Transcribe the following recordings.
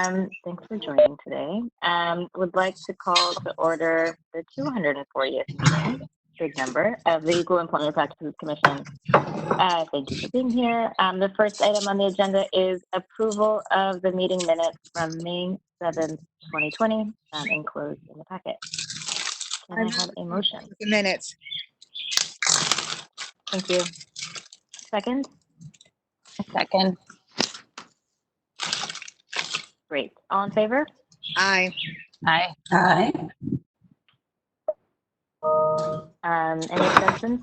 Thanks for joining today. Would like to call to order the 240th meeting, big number, of the Equal Employment Practices Commission. Thank you for being here. The first item on the agenda is approval of the meeting minutes from May 7th, 2020, enclosed in the packet. Can I have a motion? The minutes. Thank you. Second? Second. Great. All in favor? Aye. Aye. Aye. Any abstentions?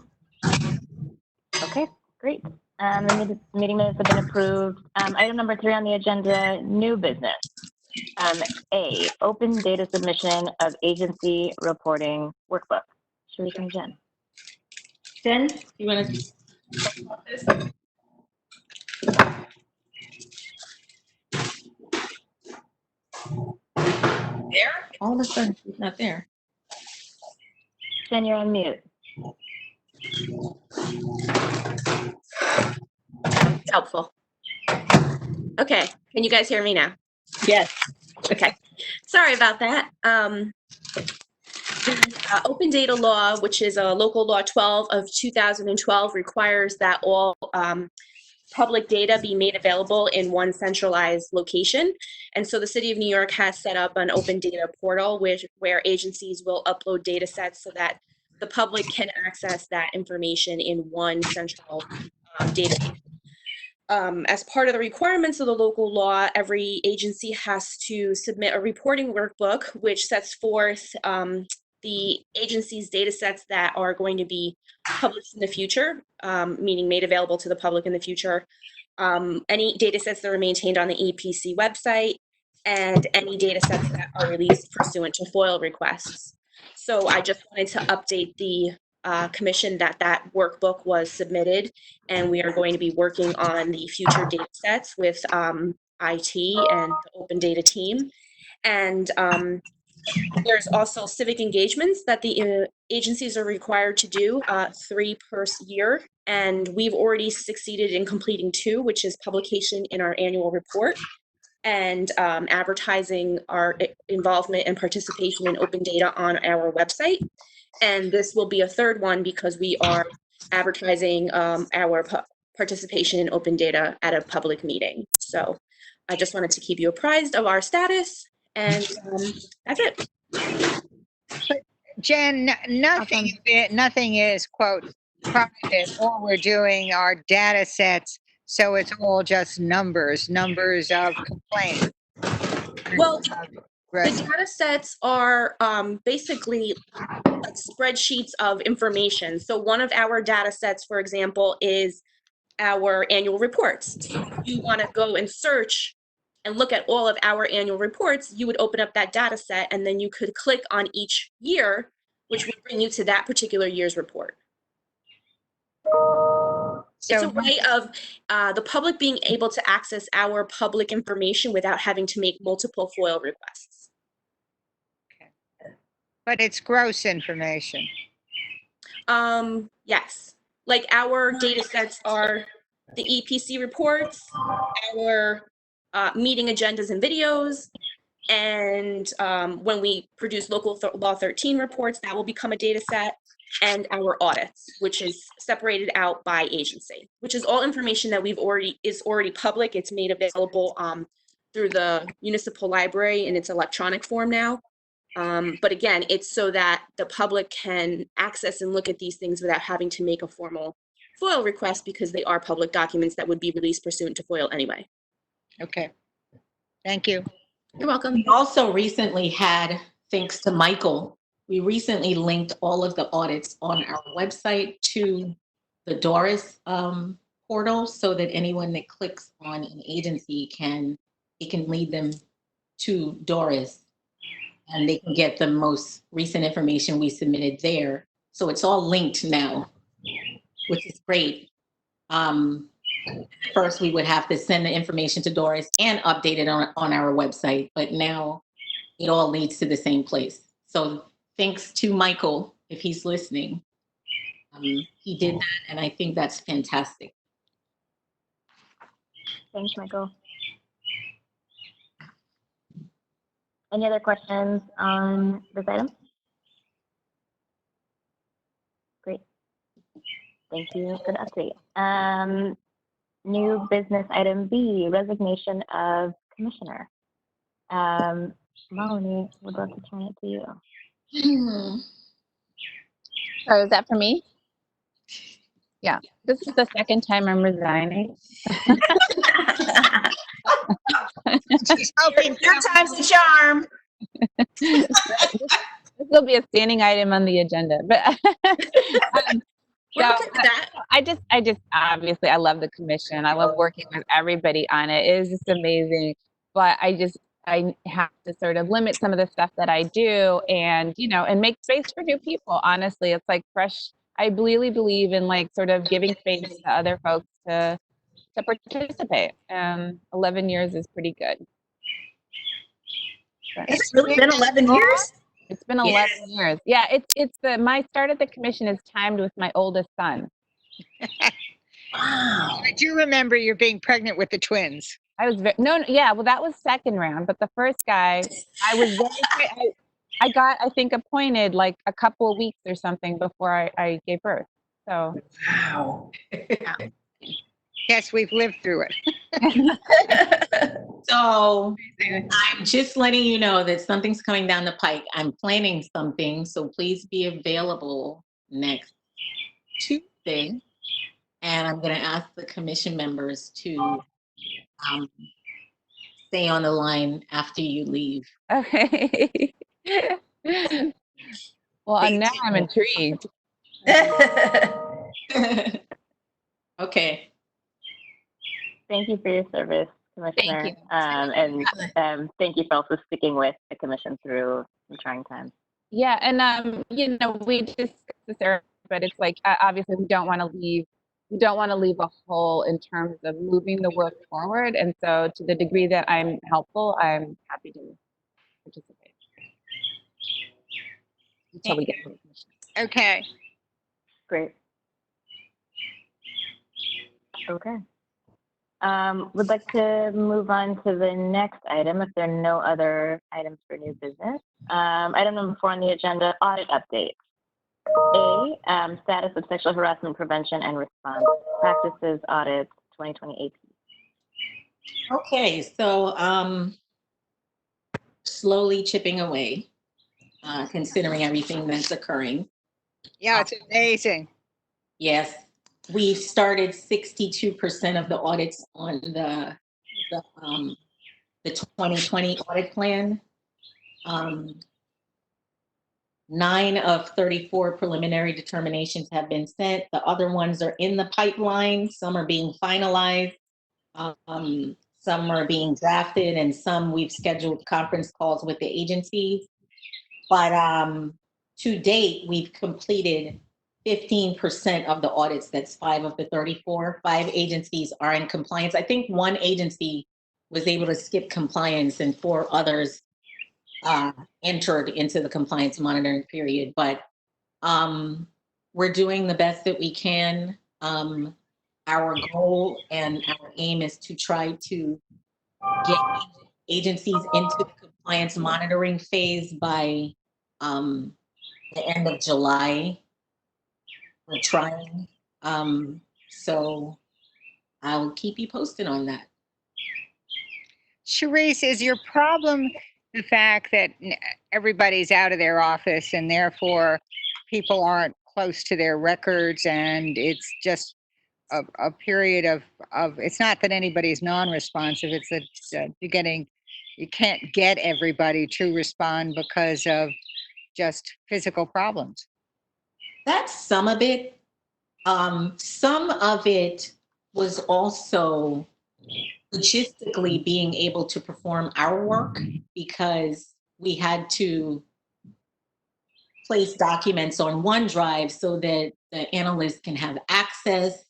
Okay, great. The meeting minutes have been approved. Item number 3 on the agenda, new business. A, open data submission of agency reporting workbook. Sharice and Jen. Jen, you want to talk about this? There? All of a sudden, she's not there. Jen, you're on mute. It's helpful. Okay, can you guys hear me now? Yes. Okay, sorry about that. Open data law, which is a local law 12 of 2012, requires that all public data be made available in one centralized location. And so the City of New York has set up an open data portal where agencies will upload data sets so that the public can access that information in one central database. As part of the requirements of the local law, every agency has to submit a reporting workbook, which sets forth the agency's data sets that are going to be published in the future, meaning made available to the public in the future. Any data sets that are maintained on the EPC website, and any data sets that are released pursuant to FOIL requests. So I just wanted to update the commission that workbook was submitted, and we are going to be working on the future data sets with IT and the open data team. And there's also civic engagements that the agencies are required to do, 3 per year. And we've already succeeded in completing 2, which is publication in our annual report and advertising our involvement and participation in open data on our website. And this will be a 3rd one because we are advertising our participation in open data at a public meeting. So I just wanted to keep you apprised of our status, and that's it. But Jen, nothing is, quote, private. All we're doing are data sets, so it's all just numbers of complaints. Well, the data sets are basically like spreadsheets of information. So one of our data sets, for example, is our annual reports. So if you want to go and search and look at all of our annual reports, you would open up that data set and then you could click on each year, which would bring you to that particular year's report. It's a way of the public being able to access our public information without having to make multiple FOIL requests. But it's gross information. Yes. Like our data sets are the EPC reports, our meeting agendas and videos, and when we produce local law 13 reports, that will become a data set, and our audits, which is separated out by agency, which is all information that is already public. It's made available through the municipal library in its electronic form now. But again, it's so that the public can access and look at these things without having to make a formal FOIL request, because they are public documents that would be released pursuant to FOIL anyway. Okay. Thank you. You're welcome. We also recently had, thanks to Michael, we recently linked all of the audits on our website to the Doris portal, so that anyone that clicks on an agency can lead them to Doris, and they can get the most recent information we submitted there. So it's all linked now, which is great. First, we would have to send the information to Doris and update it on our website, but now it all leads to the same place. So thanks to Michael, if he's listening. He did that, and I think that's fantastic. Thanks, Michael. Any other questions on this item? Great. Thank you for the update. New business item B, resignation of commissioner. Melanie, would love to turn it to you. So is that for me? Yeah, this is the second time I'm resigning. She's hoping Your time's a charm. This will be a standing item on the agenda, but We're so okay with that. I just obviously I love the commission. I love working with everybody on it. It is just amazing. But I have to sort of limit some of the stuff that I do and, and make space for new people. Honestly, it's like fresh. I really believe in like sort of giving space to other folks to participate. 11 years is pretty good. But It's really been 11 years? it's been 11 years. Yeah, it's my start at the commission is timed with my oldest son. Wow. I do remember you being pregnant with the twins. I was yeah, well, that was second round, but the first guy, I was I got, I think, appointed like a couple of weeks or something before I gave birth. So, Wow. Yes, we've lived through it. So I'm just letting you know that something's coming down the pike. I'm planning something, so please be available next Tuesday. And I'm going to ask the commission members to stay on the line after you leave. okay. Well, now I'm intrigued. Okay. Thank you for your service, Commissioner. Thank you. And thank you for also sticking with the commission through some trying times. Yeah, and we discussed this earlier, but it's like obviously we don't want to leave a hole in terms of moving the work forward. And so to the degree that I'm helpful, I'm happy to participate until we get to the commission. Okay. Great. Okay. Would like to move on to the next item if there are no other items for new business. Item number 4 on the agenda, audit update. A, status of sexual harassment prevention and response practices audit 2020 AP. Okay, so slowly chipping away, considering everything that's occurring. Yeah, it's amazing. Yes, we've started 62% of the audits on the 2020 audit plan. 9 of 34 preliminary determinations have been sent. The other ones are in the pipeline. Some are being finalized. Some are being drafted, and some we've scheduled conference calls with the agencies. But to date, we've completed 15% of the audits. That's 5 of the 34. 5 agencies are in compliance. I think 1 agency was able to skip compliance and 4 others entered into the compliance monitoring period. But we're doing the best that we can. Our goal and our aim is to try to get agencies into the compliance monitoring phase by the end of July. We're trying. So I'll keep you posted on that. Charisse, is your problem the fact that everybody's out of their office and therefore people aren't close to their records, and it's just a period of it's not that anybody's non-responsive, it's that you can't get everybody to respond because of just physical problems? That's some of it. Some of it was also logistically being able to perform our work, because we had to place documents on OneDrive so that the analysts can have access,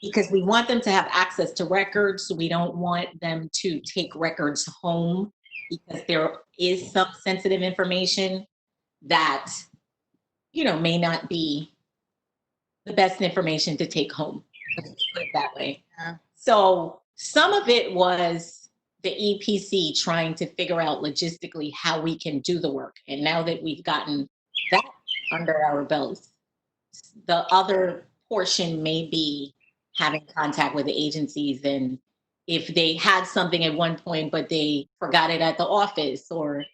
because we want them to have access to records. So we don't want them to take records home, because there is some sensitive information that, may not be the best information to take home. Let's put it that way. Yeah. So some of it was the EPC trying to figure out logistically how we can do the work. And now that we've gotten that under our belts, the other portion may be having contact with the agencies, and if they had something at one point but they forgot it at the office, or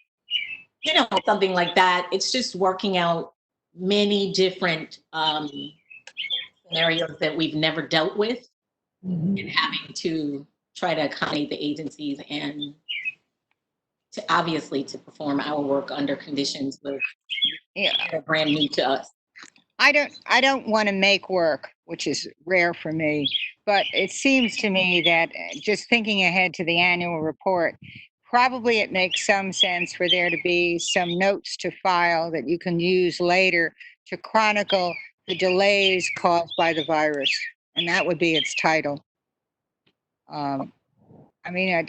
something like that. It's just working out many different scenarios that we've never dealt with, and having to try to accommodate the agencies and to obviously to perform our work under conditions that Yeah. are brand new to us. I don't want to make work, which is rare for me, but it seems to me that just thinking ahead to the annual report, probably it makes some sense for there to be some notes to file that you can use later to chronicle the delays caused by the virus, and that would be its title. I mean,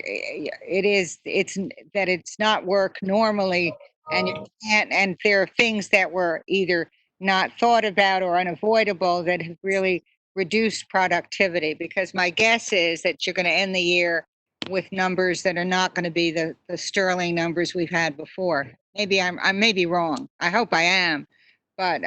it's not work normally, and you can't, and there are things that were either not thought about or unavoidable that have really reduced productivity, because my guess is that you're going to end the year with numbers that are not going to be the sterling numbers we've had before. Maybe I may be wrong. I hope I am, but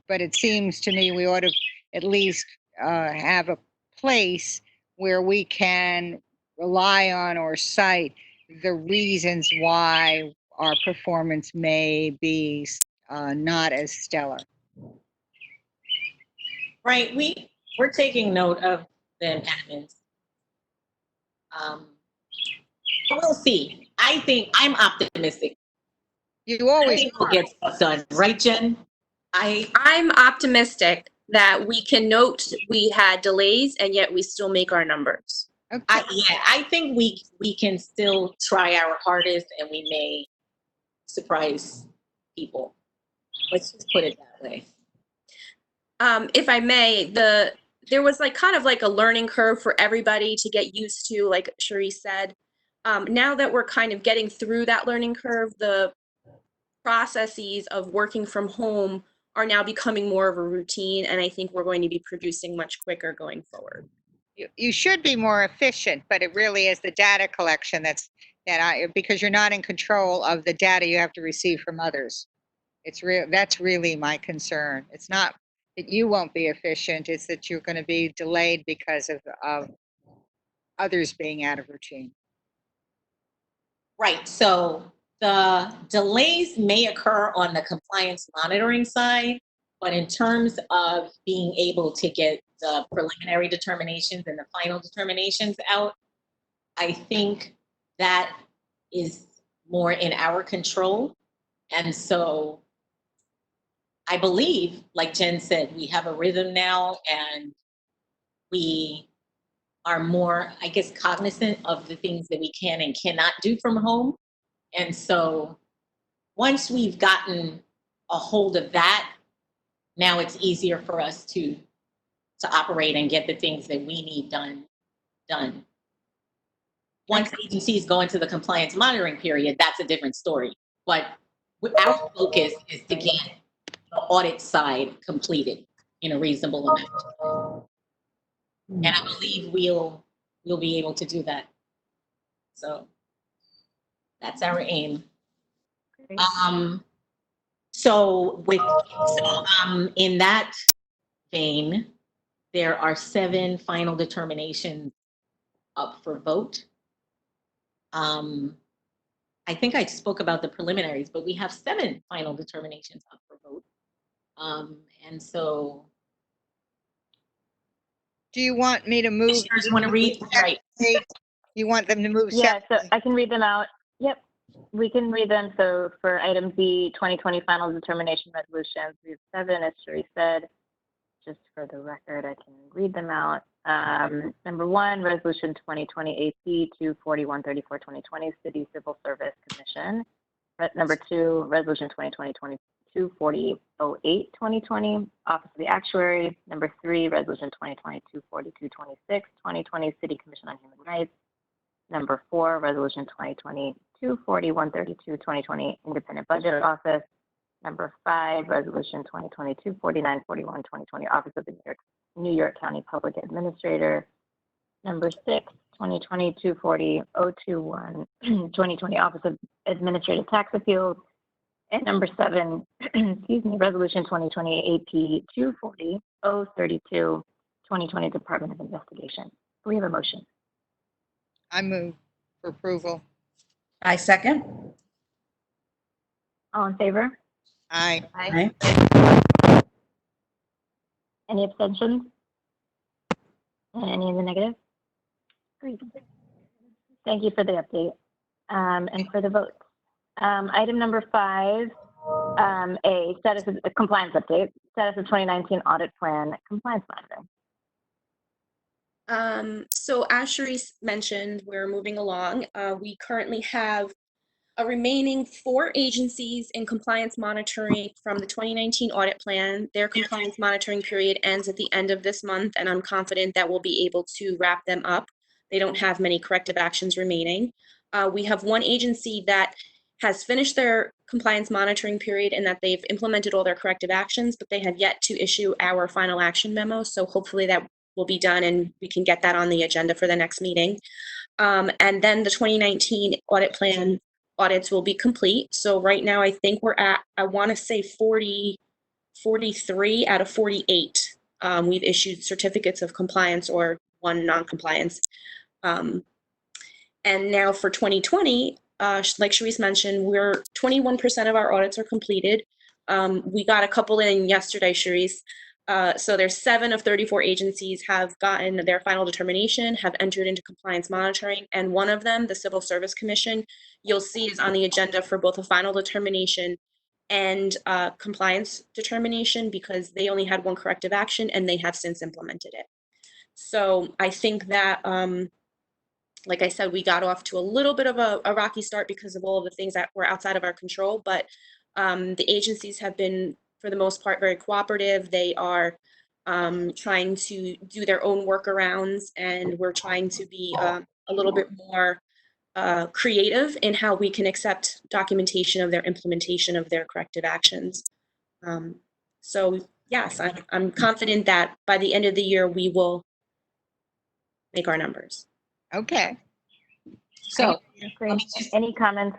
it seems to me we ought to at least have a place where we can rely on or cite the reasons why our performance may be not as stellar. Right. We're taking note of the impediments. We'll see. I think I'm optimistic. You I always think we'll are. get stuff done, right, Jen? I'm optimistic that we can note we had delays and yet we still make our numbers. Okay. I think we can still try our hardest, and we may surprise people. Let's just put it that way. If I may, there was kind of a learning curve for everybody to get used to, like Cherise said. Now that we're kind of getting through that learning curve, the processes of working from home are now becoming more of a routine, and I think we're going to be producing much quicker going forward. You should be more efficient, but it really is the data collection because you're not in control of the data you have to receive from others. That's really my concern. It's not that you won't be efficient, it's that you're going to be delayed because of others being out of routine. Right. So the delays may occur on the compliance monitoring side, but in terms of being able to get the preliminary determinations and the final determinations out, I think that is more in our control. And so I believe, like Jen said, we have a rhythm now, and we are more, I guess, cognizant of the things that we can and cannot do from home. And so once we've gotten a hold of that, now it's easier for us to operate and get the things that we need done. Once agencies go into the compliance monitoring period, that's a different story. But our focus is to get the audit side completed in a reasonable amount. And I believe we'll be able to do that. So that's our aim. Great. In that vein, there are 7 final determinations up for vote. I think I spoke about the preliminaries, but we have 7 final determinations up for vote. And so, Do you want me to move? commissioners want to read? Right. You want them to move? Yeah, so I can read them out. Yep, we can read them. So for item B, 2020 final determination resolutions, we have 7, as Cherie said. Just for the record, I can read them out. Number 1, resolution 2020 AC 24134-2020, City Civil Service Commission. Number 2, resolution 2020 24008-2020, Office of the Actuary. Number 3, resolution 2020 24226-2020, City Commission on Human Rights. Number 4, resolution 2020 24132-2020, Independent Budget Office. Number 5, resolution 2020 24941-2020, Office of the New York County Public Administrator. Number 6, 2020-240-021, 2020 Office of Administrative Tax Appeals, and number 7, excuse me, Resolution 2020 AP 240-032, 2020 Department of Investigation. Do we have a motion? I move for approval. I second. All in favor? Aye. Aye. Any abstentions? And any in the negative? Great. Thank you for the update and for the vote. Item number 5, A, status of compliance update, status of 2019 audit plan compliance monitoring. So as Sharice mentioned, we're moving along. We currently have a remaining 4 agencies in compliance monitoring from the 2019 audit plan. Their compliance monitoring period ends at the end of this month, and I'm confident that we'll be able to wrap them up. They don't have many corrective actions remaining. We have 1 agency that has finished their compliance monitoring period and that they've implemented all their corrective actions, but they have yet to issue our final action memo. So hopefully that will be done and we can get that on the agenda for the next meeting. And then the 2019 audit plan audits will be complete. So right now I think we're at, I want to say 43 out of 48. We've issued certificates of compliance or 1 non-compliance. And now for 2020, like Sharice mentioned, 21% of our audits are completed. We got a couple in yesterday, Sharice. So there's 7 of 34 agencies have gotten their final determination, have entered into compliance monitoring, and one of them, the Civil Service Commission, you'll see is on the agenda for both a final determination and compliance determination because they only had 1 corrective action and they have since implemented it. So I think that, like I said, we got off to a little bit of a rocky start because of all of the things that were outside of our control, but the agencies have been, for the most part, very cooperative. They are trying to do their own workarounds, and we're trying to be a little bit more creative in how we can accept documentation of their implementation of their corrective actions. So yes, I'm confident that by the end of the year, we will make our numbers. Okay. So, Great. Any comments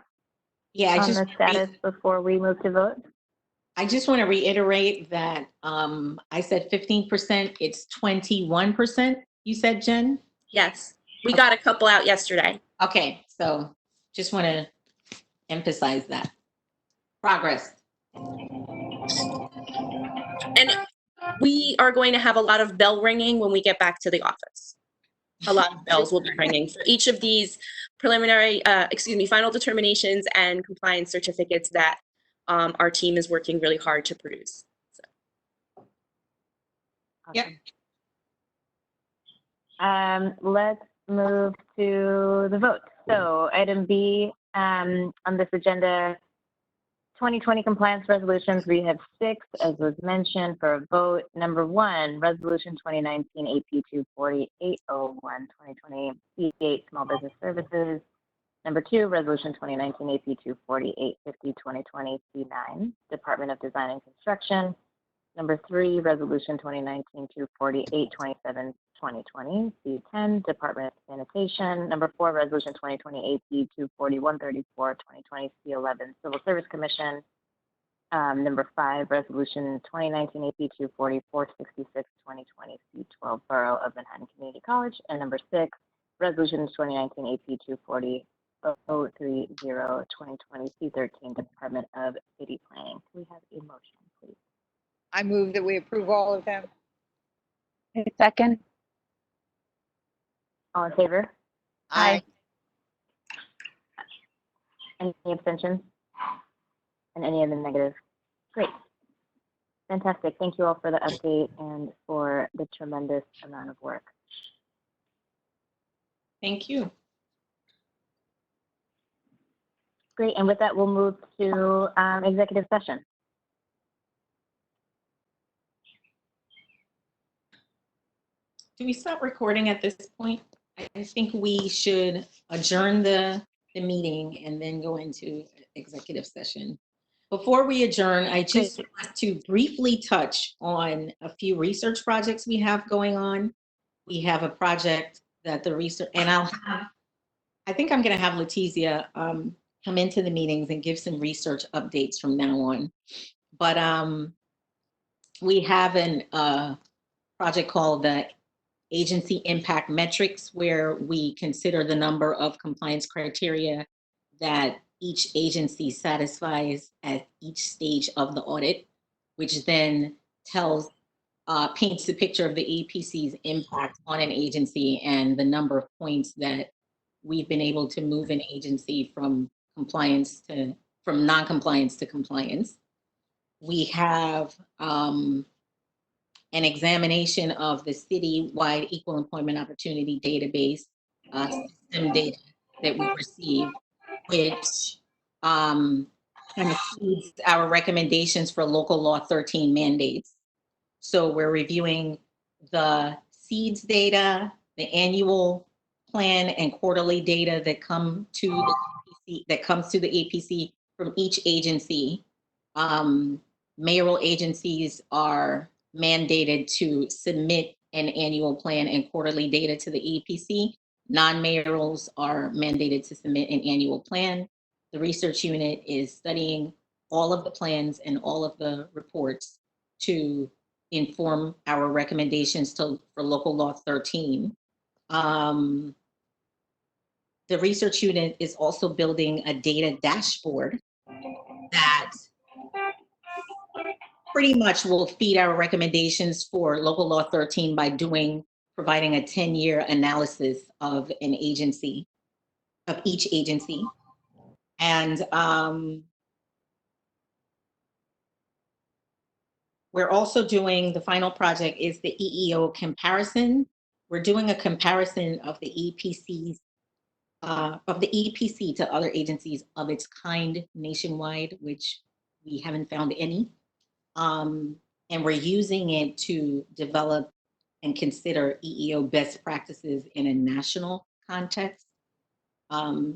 yeah, on the status before we move to vote? I just want to reiterate that I said 15%, it's 21%, you said, Jen? Yes, we got a couple out yesterday. Okay, so just want to emphasize that. Progress. And we are going to have a lot of bell ringing when we get back to the office. A lot of bells will be ringing for each of these preliminary, final determinations and compliance certificates that our team is working really hard to produce. So. Yep. Let's move to the vote. So item B on this agenda, 2020 compliance resolutions, we have 6, as was mentioned, for a vote. Number 1, Resolution 2019 AP 24801, 2020 C8 Small Business Services. Number 2, Resolution 2019 AP 24850, 2020 C9 Department of Design and Construction. Number 3, Resolution 2019 24827, 2020 C10 Department of Sanitation. Number 4, Resolution 2020 AP 24134, 2020 C11 Civil Service Commission. Number 5, Resolution 2019 AP 24466, 2020 C12 Borough of Manhattan Community College. And number 6, Resolution 2019 AP 240. 030, 2020 C13 Department of City Planning. Can we have a motion, please? I move that we approve all of them. Second. All in favor? Aye. Any abstentions? And any of the negative? Great. Fantastic. Thank you all for the update and for the tremendous amount of work. Thank you. Great. And with that, we'll move to executive session. Do we stop recording at this point? I think we should adjourn the meeting and then go into executive session. Before we adjourn, I just want to briefly touch on a few research projects we have going on. We have a project that the research, and I think I'm going to have Letizia come into the meetings and give some research updates from now on. But we have a project called the Agency Impact Metrics, where we consider the number of compliance criteria that each agency satisfies at each stage of the audit, which then paints the picture of the EPC's impact on an agency and the number of points that we've been able to move an agency from non-compliance to compliance. We have an examination of the city-wide equal employment opportunity database system data that we received, which kind of feeds our recommendations for local law 13 mandates. So we're reviewing the SEEDS data, the annual plan and quarterly data that comes to the APC from each agency. Mayoral agencies are mandated to submit an annual plan and quarterly data to the APC. Non-mayorals are mandated to submit an annual plan. The research unit is studying all of the plans and all of the reports to inform our recommendations for local law 13. The research unit is also building a data dashboard that pretty much will feed our recommendations for local law 13 by providing a 10-year analysis of an agency, of each agency. And we're also doing, the final project is the EEO comparison. We're doing a comparison of the EPC to other agencies of its kind nationwide, which we haven't found any. And we're using it to develop and consider EEO best practices in a national context.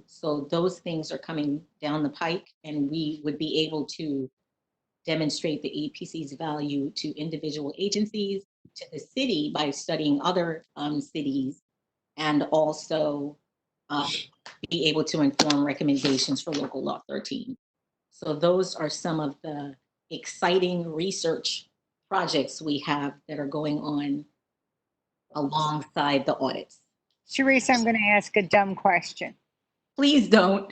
So those things are coming down the pike, and we would be able to demonstrate the APC's value to individual agencies, to the city by studying other cities, and also be able to inform recommendations for local law 13. So those are some of the exciting research projects we have that are going on alongside the audits. Sharice, I'm going to ask a dumb question. Please don't.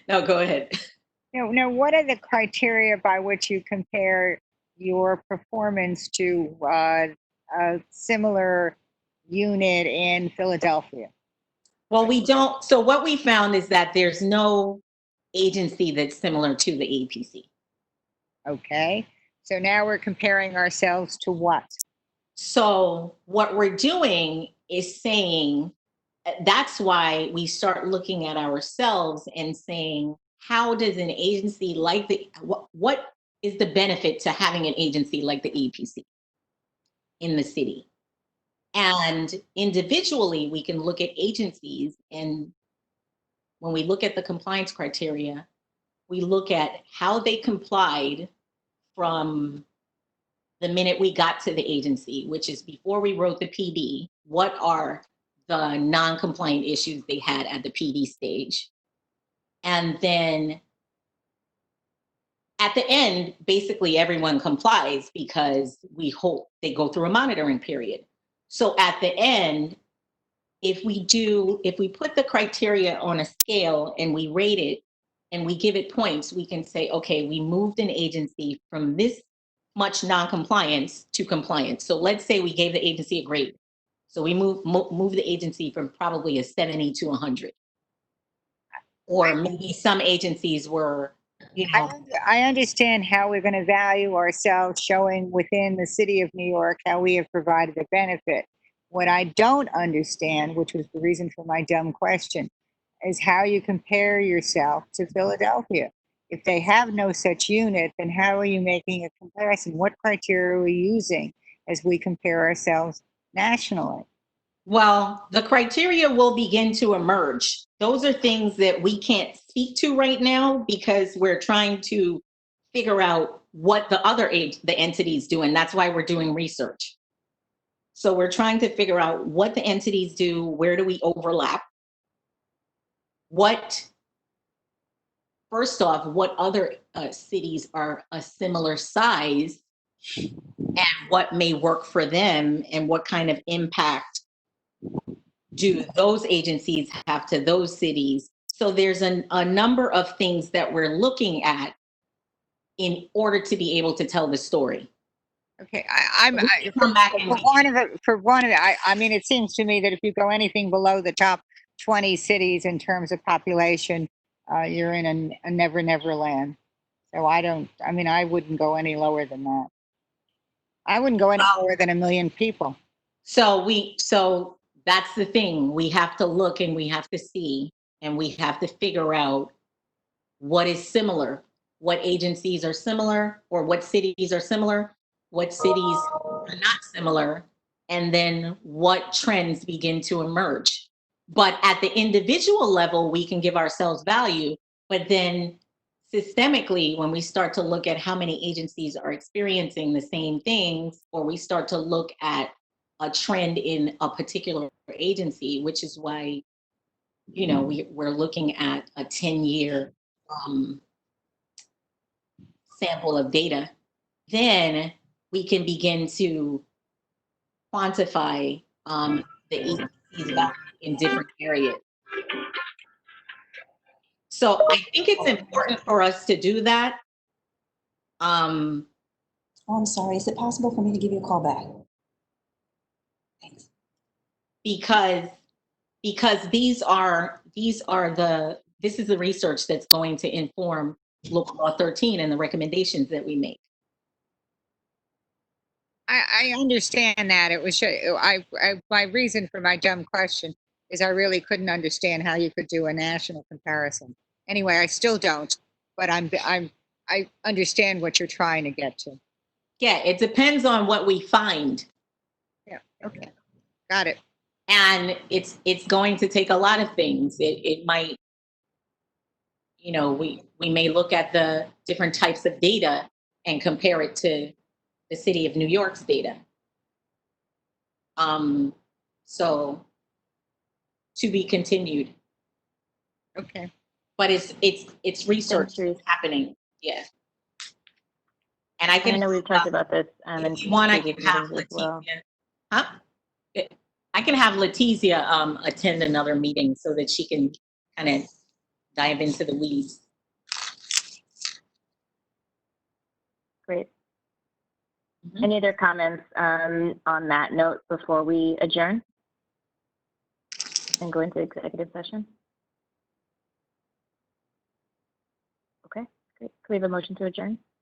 No, go ahead. Now, what are the criteria by which you compare your performance to a similar unit in Philadelphia? Well, we don't. So what we found is that there's no agency that's similar to the APC. Okay. So now we're comparing ourselves to what? So what we're doing is saying, that's why we start looking at ourselves and saying, how does an agency like what is the benefit to having an agency like the APC in the city? And individually, we can look at agencies, and when we look at the compliance criteria, we look at how they complied from the minute we got to the agency, which is before we wrote the PD. What are the non-compliant issues they had at the PD stage? And then at the end, basically everyone complies because we hope they go through a monitoring period. So at the end, if we put the criteria on a scale and we rate it and we give it points, we can say, okay, we moved an agency from this much non-compliance to compliance. So let's say we gave the agency a grade. So we move the agency from probably a 70 to 100. Or maybe some agencies were, I understand how we're going to value ourselves, showing within the city of New York how we have provided a benefit. What I don't understand, which was the reason for my dumb question, is how you compare yourself to Philadelphia. If they have no such unit, then how are you making a comparison? What criteria are we using as we compare ourselves nationally? Well, the criteria will begin to emerge. Those are things that we can't speak to right now because we're trying to figure out what the entities do, and that's why we're doing research. So we're trying to figure out what the entities do, where do we overlap? First off, what other cities are a similar size and what may work for them and what kind of impact do those agencies have to those cities? So there's a number of things that we're looking at in order to be able to tell the story. Okay, We can come back and for one of the, I mean, it seems to me that if you go anything below the top 20 cities in terms of population, you're in a never land. So I wouldn't go any lower than that. I wouldn't go any lower than 1 million people. So that's the thing. We have to look and we have to see and we have to figure out what is similar, what agencies are similar, or what cities are similar, what cities are not similar, and then what trends begin to emerge. But at the individual level, we can give ourselves value, but then systemically, when we start to look at how many agencies are experiencing the same things, or we start to look at a trend in a particular agency, which is why, we're looking at a 10-year sample of data, then we can begin to quantify the agency's value in different areas. So I think it's important for us to do that. Oh, I'm sorry. Is it possible for me to give you a call back? Thanks. Because this is the research that's going to inform Local Law 13 and the recommendations that we make. I understand that. It was my reason for my dumb question is I really couldn't understand how you could do a national comparison. Anyway, I still don't, but I understand what you're trying to get to. Yeah, it depends on what we find. Yeah. Okay. Got it. And it's going to take a lot of things. It might, we may look at the different types of data and compare it to the city of New York's data. So to be continued. Okay. But it's research that's happening. Yeah. And I I know we've talked about this in if you want, I can previous have meetings as well. Letizia. Huh? I can have Letizia attend another meeting so that she can kind of dive into the weeds. Great. Mhm. Any other comments on that note before we adjourn and go into executive session? Okay, great. Can we have a motion to adjourn?